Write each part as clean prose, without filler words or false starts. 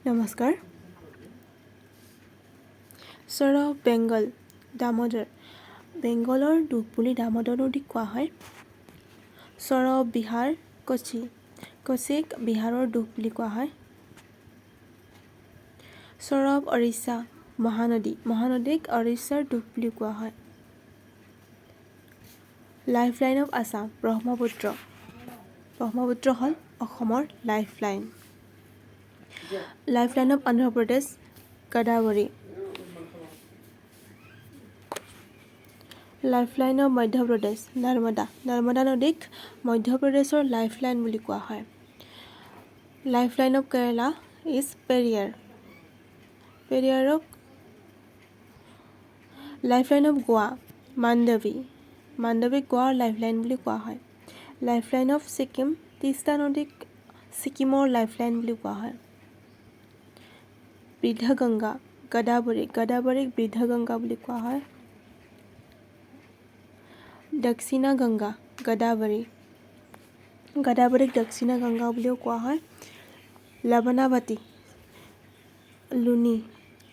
নমস্কাৰ। চৰ অফ বেংগল দামোদৰ। বেংগলৰ দুখ বুলি দামোদৰ নদীক কোৱা হয়। চৰ অফ বিহাৰ কোচি। কোচিক বিহাৰৰ দুখ বুলি কোৱা হয়। চৰ অফ উৰিষ্যা মহানদী। মহানদীক উৰিষ্যাৰ দুখ বুলি কোৱা হয়। Lifeline of Assam Brahmaputra. ব্ৰহ্মপুত্ৰ হ'ল অসমৰ lifeline. Lifeline of Andhra Pradesh Godavari. Lifeline of Madhya Pradesh Narmada. Narmada নদীক মধ্যপ্ৰদেশৰ লাইফলাইন বুলি কোৱা হয়। Lifeline of Kerala is Periyar. পেৰিয়াৰক লাইফলাইন অফ গোৱা মাণ্ডৱী। মাণ্ডৱীক গোৱাৰ লাইফলাইন বুলি কোৱা হয়। লাইফলাইন অফ ছিকিম তিষ্টা নদীক ছিকিমৰ লাইফলাইন বুলি কোৱা হয়। বৃদ্ধগংগা গদাবৰী। গদাবৰীক বৃদ্ধগংগা বুলি কোৱা হয়। দক্ষিণা গংগা গদাবৰী। গদাবৰীক দক্ষিণা গংগা বুলিও কোৱা হয়। লবনাৱতী লুনি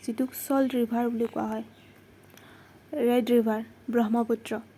যিটোক চল্ট ৰিভাৰ বুলি কোৱা হয়। Red river Brahmaputra.